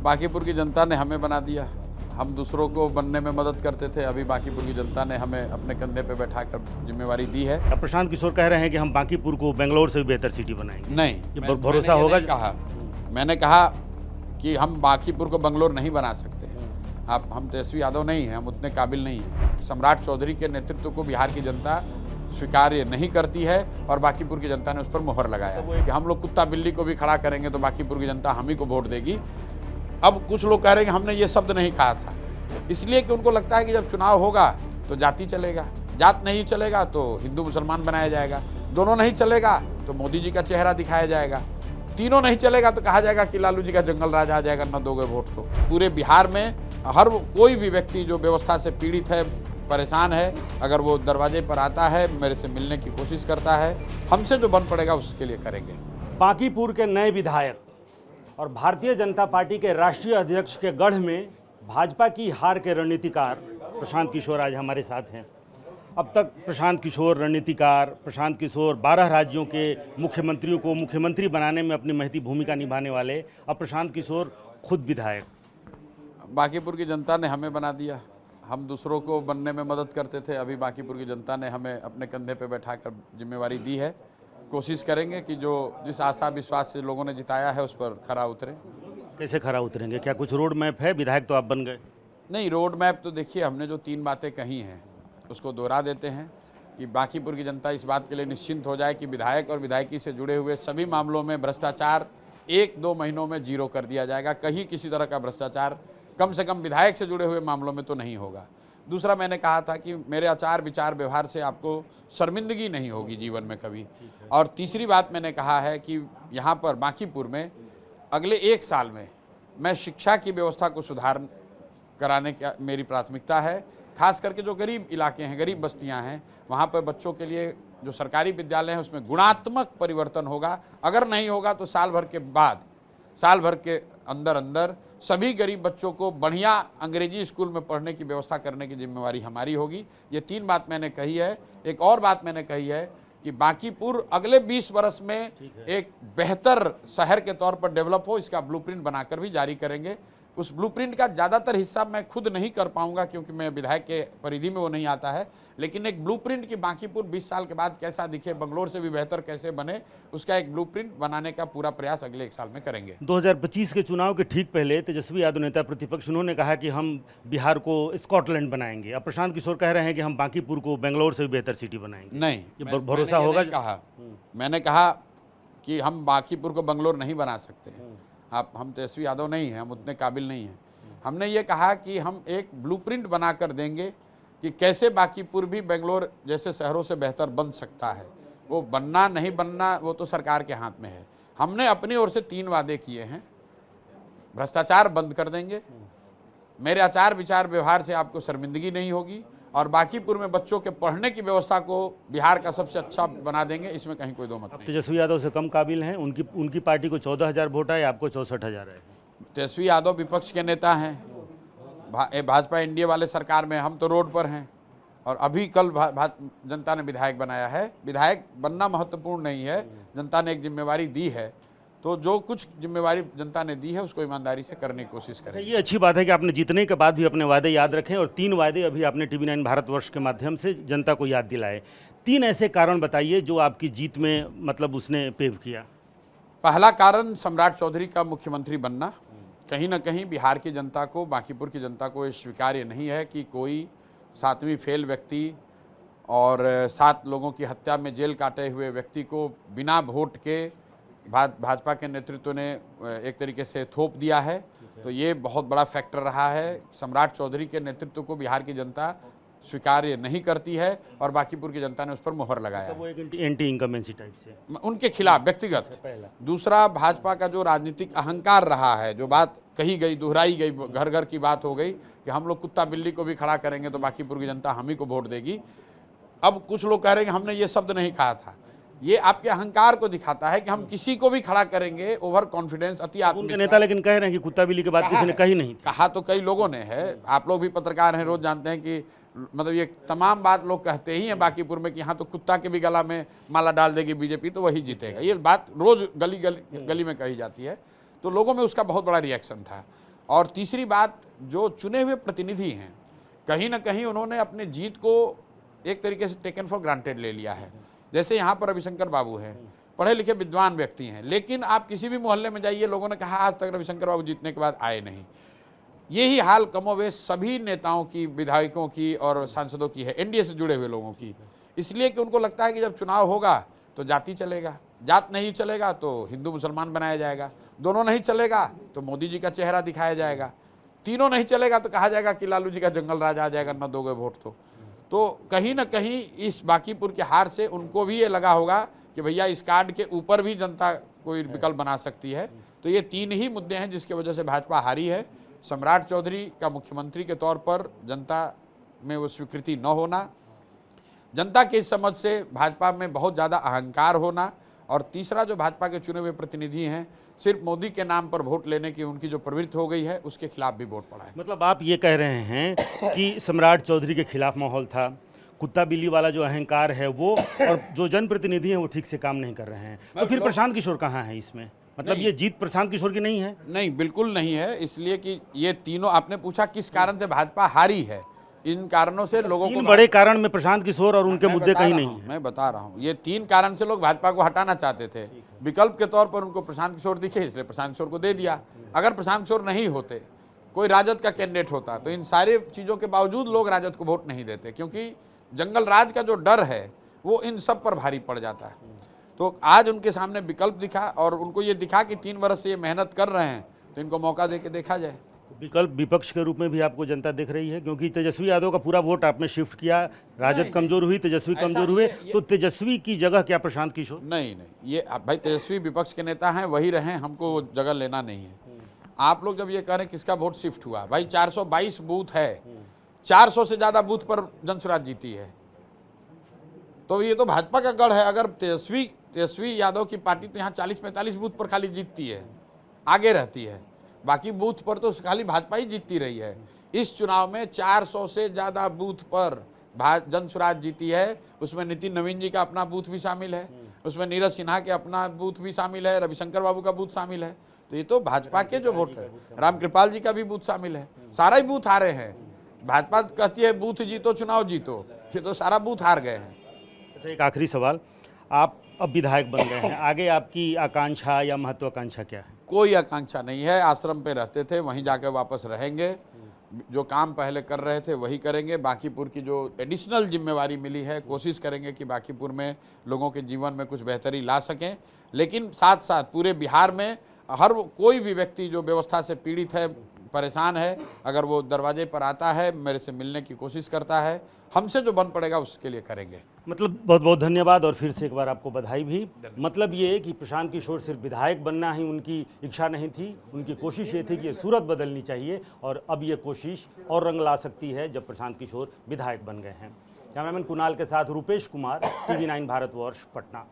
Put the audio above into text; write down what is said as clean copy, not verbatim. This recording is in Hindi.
बांकीपुर की जनता ने हमें बना दिया। हम दूसरों को बनने में मदद करते थे, अभी बांकीपुर की जनता ने हमें अपने कंधे पे बैठाकर जिम्मेवारी दी है। अब प्रशांत किशोर कह रहे हैं कि हम बांकीपुर को बेंगलोर से भी बेहतर सिटी बनाएंगे। नहीं, ये भरोसा होगा? मैंने कहा कि हम बांकीपुर को बंगलोर नहीं बना सकते हैं। हम तेजस्वी यादव नहीं हैं, हम उतने काबिल नहीं हैं। सम्राट चौधरी के नेतृत्व को बिहार की जनता स्वीकार्य नहीं करती है और बांकीपुर की जनता ने उस पर मुहर लगाया कि हम लोग कुत्ता बिल्ली को भी खड़ा करेंगे तो बांकीपुर की जनता हम ही को वोट देगी। अब कुछ लोग कह रहे हैं कि हमने ये शब्द नहीं कहा था, इसलिए कि उनको लगता है कि जब चुनाव होगा तो जाति चलेगा, जात नहीं चलेगा तो हिंदू मुसलमान बनाया जाएगा, दोनों नहीं चलेगा तो मोदी जी का चेहरा दिखाया जाएगा, तीनों नहीं चलेगा तो कहा जाएगा कि लालू जी का जंगल राज आ जाएगा, न दोगे वोट तो। पूरे बिहार में हर कोई भी व्यक्ति जो व्यवस्था से पीड़ित है, परेशान है, अगर वो दरवाजे पर आता है, मेरे से मिलने की कोशिश करता है, हमसे जो बन पड़ेगा उसके लिए करेंगे। बांकीपुर के नए विधायक और भारतीय जनता पार्टी के राष्ट्रीय अध्यक्ष के गढ़ में भाजपा की हार के रणनीतिकार प्रशांत किशोर आज हमारे साथ हैं। अब तक प्रशांत किशोर रणनीतिकार, प्रशांत किशोर 12 राज्यों के मुख्यमंत्रियों को मुख्यमंत्री बनाने में अपनी महती भूमिका निभाने वाले, अब प्रशांत किशोर खुद विधायक। बांकीपुर की जनता ने हमें बना दिया। हम दूसरों को बनने में मदद करते थे, अभी बांकीपुर की जनता ने हमें अपने कंधे पे बैठाकर जिम्मेवारी दी है। कोशिश करेंगे कि जो जिस आशा विश्वास से लोगों ने जिताया है उस पर खरा उतरे। कैसे खरा उतरेंगे? क्या कुछ रोड मैप है? विधायक तो आप बन गए। नहीं, रोड मैप तो देखिए, हमने जो 3 बातें कही हैं उसको दोहरा देते हैं कि बांकीपुर की जनता इस बात के लिए निश्चिंत हो जाए कि विधायक और विधायकी से जुड़े हुए सभी मामलों में भ्रष्टाचार 1-2 महीनों में जीरो कर दिया जाएगा। कहीं किसी तरह का भ्रष्टाचार कम से कम विधायक से जुड़े हुए मामलों में तो नहीं होगा। दूसरा, मैंने कहा था कि मेरे आचार विचार व्यवहार से आपको शर्मिंदगी नहीं होगी जीवन में कभी। और तीसरी बात मैंने कहा है कि यहाँ पर बांकीपुर में अगले 1 साल में मैं शिक्षा की व्यवस्था को सुधार कराने का मेरी प्राथमिकता है। खास करके जो गरीब इलाके हैं, गरीब बस्तियां हैं, वहाँ पर बच्चों के लिए जो सरकारी विद्यालय हैं उसमें गुणात्मक परिवर्तन होगा। अगर नहीं होगा तो साल भर के अंदर सभी गरीब बच्चों को बढ़िया अंग्रेजी स्कूल में पढ़ने की व्यवस्था करने की जिम्मेवारी हमारी होगी। ये 3 बात मैंने कही है। एक और बात मैंने कही है कि बांकीपुर अगले 20 वर्ष में एक बेहतर शहर के तौर पर डेवलप हो, इसका ब्लूप्रिंट बनाकर भी जारी करेंगे। उस ब्लूप्रिंट का ज़्यादातर हिस्सा मैं खुद नहीं कर पाऊंगा क्योंकि मैं विधायक के परिधि में वो नहीं आता है, लेकिन एक ब्लूप्रिंट की बांकीपुर 20 साल के बाद कैसा दिखे, बंगलोर से भी बेहतर कैसे बने, उसका एक ब्लूप्रिंट बनाने का पूरा प्रयास अगले 1 साल में करेंगे। 2025 के चुनाव के ठीक पहले तेजस्वी यादव नेता प्रतिपक्ष उन्होंने कहा कि हम बिहार को स्कॉटलैंड बनाएंगे। अब प्रशांत किशोर कह रहे हैं कि हम बांकीपुर को बेंगलोर से भी बेहतर सिटी बनाएंगे। नहीं, ये भरोसा होगा? मैंने कहा कि हम बांकीपुर को बंगलोर नहीं बना सकते हैं। हम तेजस्वी यादव नहीं हैं, हम उतने काबिल नहीं हैं। हमने ये कहा कि हम एक ब्लूप्रिंट बना कर देंगे कि कैसे बांकीपुर भी बेंगलोर जैसे शहरों से बेहतर बन सकता है। वो बनना नहीं बनना वो तो सरकार के हाथ में है। हमने अपनी ओर से 3 वादे किए हैं। भ्रष्टाचार बंद कर देंगे, मेरे आचार विचार व्यवहार से आपको शर्मिंदगी नहीं होगी, और बांकीपुर में बच्चों के पढ़ने की व्यवस्था को बिहार का सबसे अच्छा बना देंगे। इसमें कहीं कोई दो मत नहीं। तेजस्वी यादव से कम काबिल हैं? उनकी पार्टी को 14,000 वोट है, आपको 64,000 है। तेजस्वी यादव विपक्ष के नेता हैं, भाजपा एनडीए वाले सरकार में, हम तो रोड पर हैं। और अभी कल जनता ने विधायक बनाया है। विधायक बनना महत्वपूर्ण नहीं है, जनता ने एक जिम्मेवारी दी है, तो जो कुछ जिम्मेवारी जनता ने दी है उसको ईमानदारी से करने की कोशिश करें। ये अच्छी बात है कि आपने जीतने के बाद भी अपने वादे याद रखें, और 3 वादे अभी आपने TV9 भारतवर्ष के माध्यम से जनता को याद दिलाए। 3 ऐसे कारण बताइए जो आपकी जीत में मतलब उसने पेव किया। पहला कारण सम्राट चौधरी का मुख्यमंत्री बनना। कहीं ना कहीं बिहार की जनता को, बांकीपुर की जनता को ये स्वीकार्य नहीं है कि कोई 7वीं फेल व्यक्ति और 7 लोगों की हत्या में जेल काटे हुए व्यक्ति को बिना वोट के भाजपा के नेतृत्व ने एक तरीके से थोप दिया है। तो ये बहुत बड़ा फैक्टर रहा है। सम्राट चौधरी के नेतृत्व को बिहार की जनता स्वीकार्य नहीं करती है और बांकीपुर की जनता ने उस पर मुहर लगाया। वो एक एंटी इनकम्बेंसी टाइप से उनके खिलाफ व्यक्तिगत। दूसरा, भाजपा का जो राजनीतिक अहंकार रहा है, जो बात कही गई, दोहराई गई, घर घर की बात हो गई कि हम लोग कुत्ता बिल्ली को भी खड़ा करेंगे तो बांकीपुर की जनता हम ही को वोट देगी। अब कुछ लोग कह रहे हैं कि हमने ये शब्द नहीं कहा था। ये आपके अहंकार को दिखाता है कि हम किसी को भी खड़ा करेंगे। ओवर कॉन्फिडेंस, अति उनके नेता लेकिन कह रहे हैं कि कुत्ता बिल्ली के बाद किसी ने कही नहीं। कहा तो कई लोगों ने है। आप लोग भी पत्रकार हैं, रोज जानते हैं कि मतलब ये तमाम बात लोग कहते ही हैं बांकीपुर में कि यहाँ तो कुत्ता के भी गला में माला डाल देगी बीजेपी तो वही जीतेगा। ये बात रोज गली में कही जाती है। तो लोगों में उसका बहुत बड़ा रिएक्शन था। और तीसरी बात, जो चुने हुए प्रतिनिधि हैं, कहीं ना कहीं उन्होंने अपनी जीत को एक तरीके से टेकन फॉर ग्रांटेड ले लिया है। जैसे यहाँ पर रविशंकर बाबू हैं, पढ़े लिखे विद्वान व्यक्ति हैं, लेकिन आप किसी भी मोहल्ले में जाइए, लोगों ने कहा आज तक रविशंकर बाबू जीतने के बाद आए नहीं। यही हाल कमोवेश सभी नेताओं की, विधायकों की और सांसदों की है, एनडीए से जुड़े हुए लोगों की। इसलिए कि उनको लगता है कि जब चुनाव होगा तो जाति चलेगा, जात नहीं चलेगा तो हिंदू मुसलमान बनाया जाएगा, दोनों नहीं चलेगा तो मोदी जी का चेहरा दिखाया जाएगा, तीनों नहीं चलेगा तो कहा जाएगा कि लालू जी का जंगल राज आ जाएगा, न दोगे वोट तो कहीं ना कहीं इस बांकीपुर के हार से उनको भी ये लगा होगा कि भैया इस कार्ड के ऊपर भी जनता कोई विकल्प बना सकती है। तो ये तीन ही मुद्दे हैं जिसकी वजह से भाजपा हारी है। सम्राट चौधरी का मुख्यमंत्री के तौर पर जनता में वो स्वीकृति न होना, जनता की समझ से भाजपा में बहुत ज़्यादा अहंकार होना, और तीसरा जो भाजपा के चुने हुए प्रतिनिधि हैं, सिर्फ मोदी के नाम पर वोट लेने की उनकी जो प्रवृत्ति हो गई है, उसके खिलाफ भी वोट पड़ा है। मतलब आप ये कह रहे हैं कि सम्राट चौधरी के खिलाफ माहौल था, कुत्ता बिल्ली वाला जो अहंकार है वो, और जो जनप्रतिनिधि हैं वो ठीक से काम नहीं कर रहे हैं, तो फिर प्रशांत किशोर कहाँ है इसमें? मतलब ये जीत प्रशांत किशोर की नहीं है? नहीं, बिल्कुल नहीं है। इसलिए कि ये तीनों, आपने पूछा किस कारण से भाजपा हारी है, इन कारणों से लोगों को, बड़े कारण में प्रशांत किशोर और उनके मुद्दे कहीं नहीं है। मैं बता रहा हूँ, ये तीन कारण से लोग भाजपा को हटाना चाहते थे। विकल्प के तौर पर उनको प्रशांत किशोर दिखे, इसलिए प्रशांत किशोर को दे दिया। अगर प्रशांत किशोर नहीं होते, कोई राजद का कैंडिडेट होता, तो इन सारे चीज़ों के बावजूद लोग राजद को वोट नहीं देते, क्योंकि जंगल राज का जो डर है वो इन सब पर भारी पड़ जाता है। तो आज उनके सामने विकल्प दिखा, और उनको ये दिखा कि 3 वर्ष से ये मेहनत कर रहे हैं, तो इनको मौका दे के देखा जाए। विकल्प विपक्ष के रूप में भी आपको जनता दिख रही है, क्योंकि तेजस्वी यादव का पूरा वोट आपने शिफ्ट किया, राजद कमजोर हुई, तेजस्वी कमजोर हुए, तो तेजस्वी की जगह क्या प्रशांत किशोर? नहीं, ये भाई तेजस्वी विपक्ष के नेता हैं, वही रहें, हमको जगह लेना नहीं है। आप लोग जब ये कह रहे हैं किसका वोट शिफ्ट हुआ, भाई 422 बूथ है, 400 से ज़्यादा बूथ पर जनसुराज जीती है, तो ये तो भाजपा का गढ़ है। अगर तेजस्वी यादव की पार्टी तो यहाँ 40-45 बूथ पर खाली जीतती है, आगे रहती है, बाकी बूथ पर तो खाली भाजपा ही जीतती रही है। इस चुनाव में 400 से ज़्यादा बूथ पर जनसुराज जीती है। उसमें नितिन नवीन जी का अपना बूथ भी शामिल है, उसमें नीरज सिन्हा के अपना बूथ भी शामिल है, रविशंकर बाबू का बूथ शामिल है। तो ये तो भाजपा के जो वोट है, रामकृपाल जी का भी बूथ शामिल है, सारा ही बूथ हारे हैं। भाजपा कहती है बूथ जीतो चुनाव जीतो, ये तो सारा बूथ हार गए हैं। अच्छा, एक आखिरी सवाल, आप अब विधायक बन गए हैं, आगे आपकी आकांक्षा या महत्वाकांक्षा क्या है? कोई आकांक्षा नहीं है। आश्रम पे रहते थे, वहीं जाकर वापस रहेंगे, जो काम पहले कर रहे थे वही करेंगे। बांकीपुर की जो एडिशनल जिम्मेवारी मिली है, कोशिश करेंगे कि बांकीपुर में लोगों के जीवन में कुछ बेहतरी ला सकें, लेकिन साथ साथ पूरे बिहार में हर कोई भी व्यक्ति जो व्यवस्था से पीड़ित है, परेशान है, अगर वो दरवाजे पर आता है, मेरे से मिलने की कोशिश करता है, हमसे जो बन पड़ेगा उसके लिए करेंगे। मतलब बहुत बहुत धन्यवाद, और फिर से एक बार आपको बधाई भी। मतलब ये कि प्रशांत किशोर सिर्फ विधायक बनना ही उनकी इच्छा नहीं थी, उनकी कोशिश ये थी कि ये सूरत बदलनी चाहिए, और अब ये कोशिश और रंग ला सकती है जब प्रशांत किशोर विधायक बन गए हैं। कैमरामैन कुणाल के साथ रूपेश कुमार, TV9 भारतवर्ष, पटना।